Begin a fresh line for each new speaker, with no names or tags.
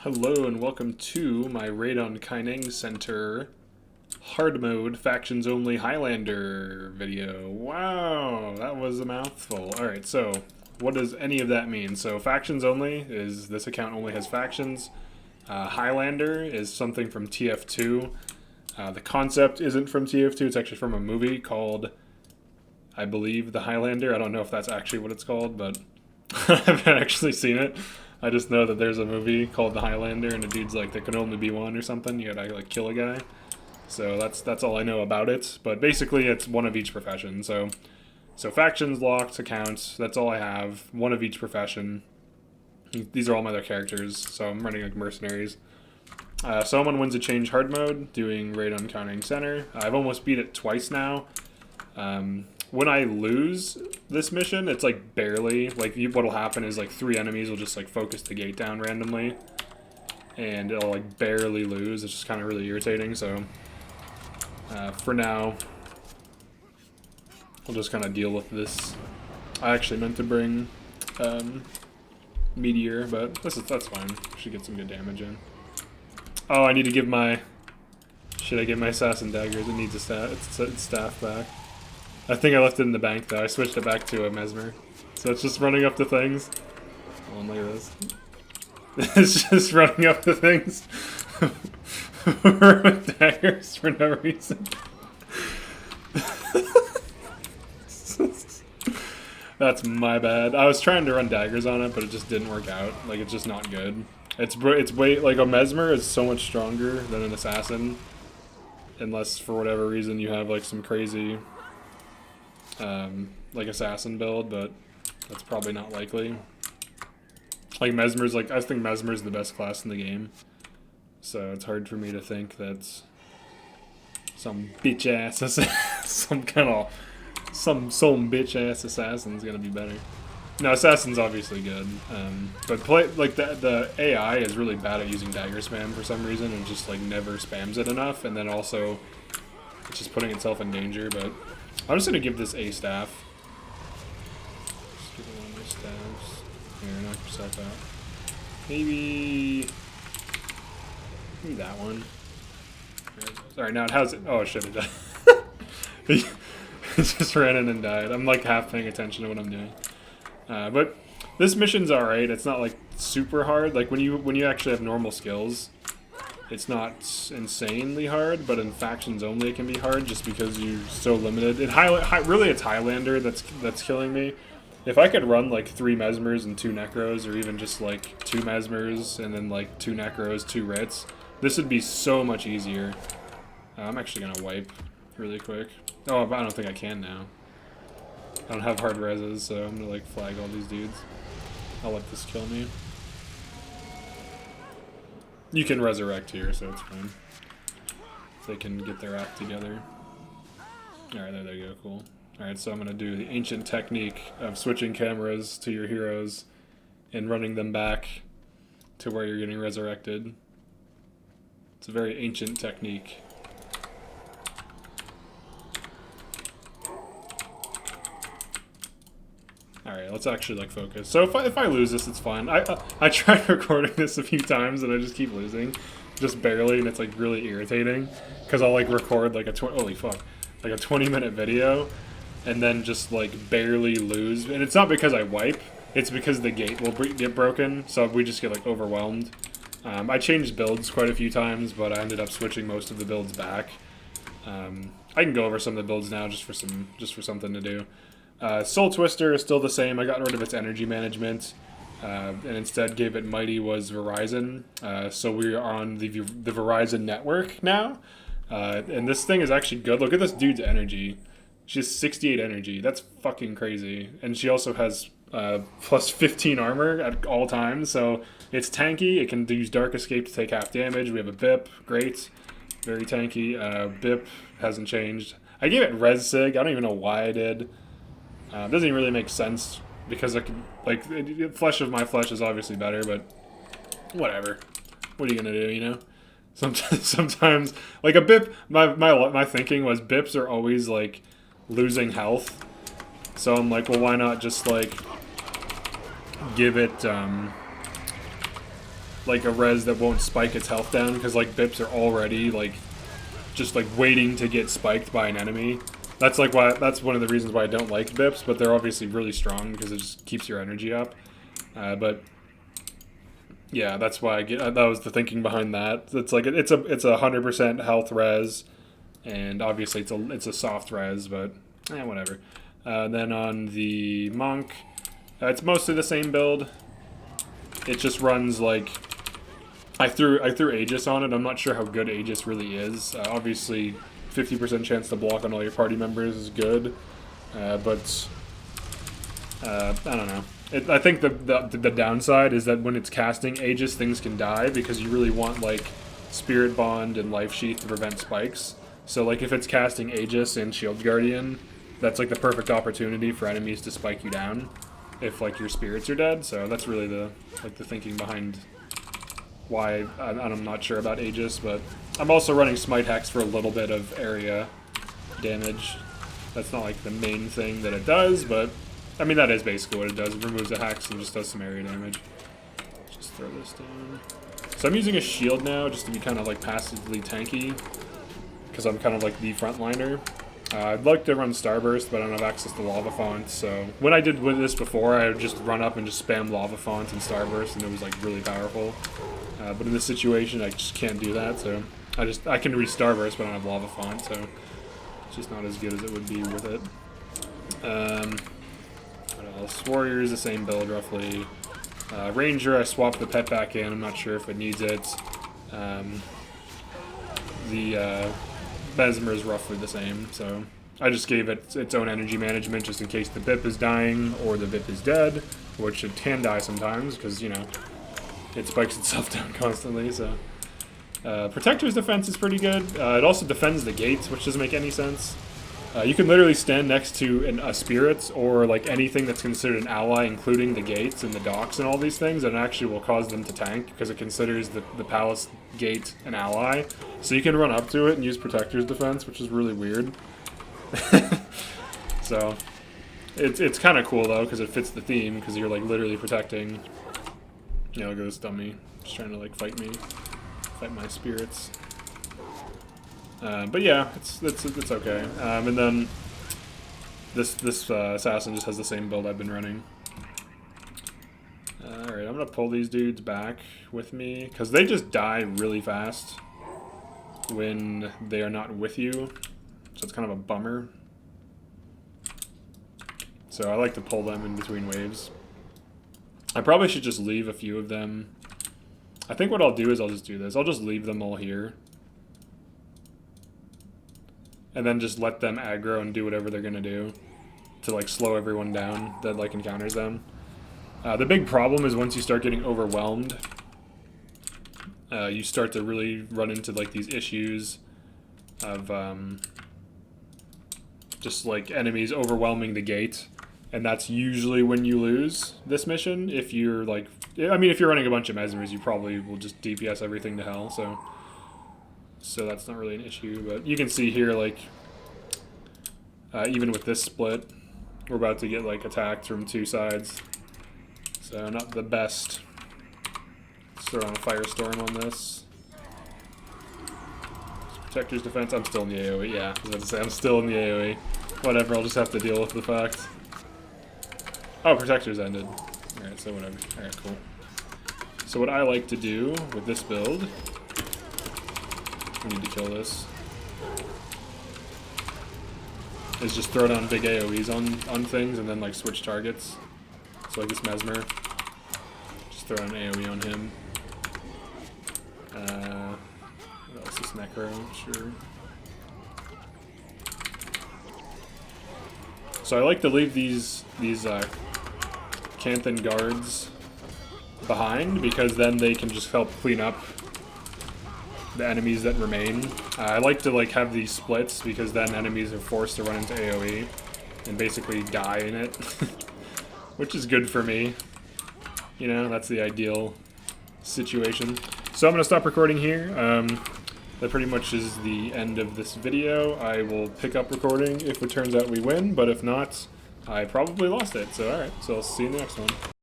Hello and welcome to my raid on Kaineng Center hard mode factions only Highlander video. Wow, that was a mouthful. Alright, so what does any of that mean? So factions only is this account only has factions. Highlander is something from TF2. The concept isn't from TF2, it's actually from a movie called, I believe, The Highlander. I don't know if that's actually what it's called, but I haven't actually seen it. I just know that there's a movie called The Highlander, and the dude's like, there can only be one or something. You gotta like kill a guy. So that's all I know about it. But basically, it's one of each profession. So factions, locked, accounts. That's all I have. One of each profession. These are all my other characters. So I'm running like mercenaries. Someone wins a change hard mode, doing raid on Kaineng Center. I've almost beat it twice now. When I lose this mission, it's like barely, like what'll happen is like 3 enemies will just like focus the gate down randomly, and it'll like barely lose. It's just kind of really irritating. So for now, we'll just kind of deal with this. I actually meant to bring Meteor, but that's fine. Should get some good damage in. Oh, I need to give my, should I give my Assassin Daggers? It needs its staff back. I think I left it in the bank though. I switched it back to a Mesmer. So it's just running up to things. Oh, look at this. It's just running up to things. With daggers for no reason. That's my bad. I was trying to run daggers on it, but it just didn't work out. Like, it's just not good. It's way, like, a Mesmer is so much stronger than an Assassin. Unless, for whatever reason, you have, like, some crazy like assassin build, but that's probably not likely. Like Mesmer's, like I think Mesmer's the best class in the game, so it's hard for me to think that some bitch ass some bitch ass assassin's gonna be better. No, assassin's obviously good, but like the AI is really bad at using dagger spam for some reason, and just like never spams it enough, and then also it's just putting itself in danger. But I'm just gonna give this a staff. Just give it one of my staffs. Here, knock yourself out. Maybe that one. Sorry, now how's it? Oh shit, it died. It just ran in and died. I'm like half paying attention to what I'm doing. But this mission's alright. It's not like super hard. Like when you actually have normal skills, it's not insanely hard, but in factions only it can be hard just because you're so limited. Really, it's Highlander that's killing me. If I could run like 3 Mesmers and 2 Necros, or even just like 2 Mesmers and then like 2 Necros, 2 Writs, this would be so much easier. I'm actually gonna wipe really quick. Oh, I don't think I can now. I don't have hard reses, so I'm gonna like flag all these dudes. I'll let this kill me. You can resurrect here, so it's fine. If they can get their act together. Alright, there they go, cool. Alright, so I'm going to do the ancient technique of switching cameras to your heroes and running them back to where you're getting resurrected. It's a very ancient technique. Alright, let's actually like focus. So if I lose this, it's fine. I tried recording this a few times and I just keep losing. Just barely, and it's like really irritating. Because I'll like record like holy fuck, like a 20-minute video and then just like barely lose. And it's not because I wipe, it's because the gate will get broken, so we just get like overwhelmed. I changed builds quite a few times, but I ended up switching most of the builds back. I can go over some of the builds now just for something to do. Soul Twister is still the same. I got rid of its energy management and instead gave it Mighty was Verizon. So we are on the Verizon network now. And this thing is actually good. Look at this dude's energy. She has 68 energy. That's fucking crazy. And she also has plus 15 armor at all times. So it's tanky. It can use Dark Escape to take half damage. We have a Bip. Great. Very tanky. Bip hasn't changed. I gave it Res Sig. I don't even know why I did. It doesn't even really make sense because Flesh of My Flesh is obviously better, but whatever. What are you gonna do, you know? Sometimes like a Bip, my thinking was Bips are always like losing health, so I'm like, well, why not just like give it like a res that won't spike its health down, because like bips are already like just like waiting to get spiked by an enemy. That's like why, that's one of the reasons why I don't like bips, but they're obviously really strong because it just keeps your energy up. But yeah, that's why I get. That was the thinking behind that. It's like it's a 100% health res, and obviously it's a soft res, but whatever. Then on the monk, it's mostly the same build. It just runs like I threw Aegis on it. I'm not sure how good Aegis really is. Obviously, 50% chance to block on all your party members is good, but I don't know. I think the downside is that when it's casting Aegis, things can die because you really want like Spirit Bond and Life Sheath to prevent spikes. So like if it's casting Aegis and Shield Guardian, that's like the perfect opportunity for enemies to spike you down if like your spirits are dead. So that's really the thinking behind why I'm not sure about Aegis, but I'm also running Smite Hex for a little bit of area damage. That's not like the main thing that it does, but I mean, that is basically what it does. It removes a hex and just does some area damage. Just throw this down. So I'm using a shield now just to be kind of like passively tanky, because I'm kind of like the frontliner. I'd like to run Starburst, but I don't have access to Lava Font, so when I did with this before, I would just run up and just spam Lava Font and Starburst, and it was like really powerful. But in this situation, I just can't do that, so I can reach Starburst, but I don't have Lava Font, so it's just not as good as it would be with it. What else? Warrior is the same build, roughly. Ranger, I swapped the pet back in. I'm not sure if it needs it. The Mesmer is roughly the same, so I just gave it its own energy management just in case the BIP is dying or the BIP is dead, which it can die sometimes because, you know, it spikes itself down constantly, so. Protector's defense is pretty good. It also defends the gates, which doesn't make any sense. You can literally stand next to a spirit or like anything that's considered an ally, including the gates and the docks and all these things, and it actually will cause them to tank because it considers the palace gate an ally. So you can run up to it and use Protector's defense, which is really weird. So it's kind of cool though because it fits the theme because you're like literally protecting. You know, look at this dummy just trying to like fight my spirits. But yeah, it's okay. And then this assassin just has the same build I've been running. Alright, I'm gonna pull these dudes back with me because they just die really fast when they are not with you, so it's kind of a bummer. So I like to pull them in between waves. I probably should just leave a few of them. I think what I'll do is I'll just do this. I'll just leave them all here. And then just let them aggro and do whatever they're gonna do to like slow everyone down that like encounters them. The big problem is once you start getting overwhelmed, you start to really run into like these issues of just like enemies overwhelming the gate, and that's usually when you lose this mission. If you're like, I mean, if you're running a bunch of Mesmers, you probably will just DPS everything to hell. So that's not really an issue, but you can see here, like, even with this split, we're about to get, like, attacked from two sides. So not the best. Let's throw on a Firestorm on this. Protector's defense, I'm still in the AoE, yeah. I was about to say, I'm still in the AoE. Whatever, I'll just have to deal with the fact. Oh, Protector's ended. Alright, so whatever. Alright, cool. So what I like to do with this build... We need to kill this. Is just throw down big AoEs on things and then like switch targets. So like this Mesmer. Just throw an AoE on him. What else? This Necro, sure. So I like to leave these Canthan guards behind because then they can just help clean up the enemies that remain. I like to like have these splits because then enemies are forced to run into AoE and basically die in it, which is good for me. You know, that's the ideal situation. So I'm gonna stop recording here. That pretty much is the end of this video. I will pick up recording if it turns out we win, but if not, I probably lost it. So alright, so I'll see you in the next one.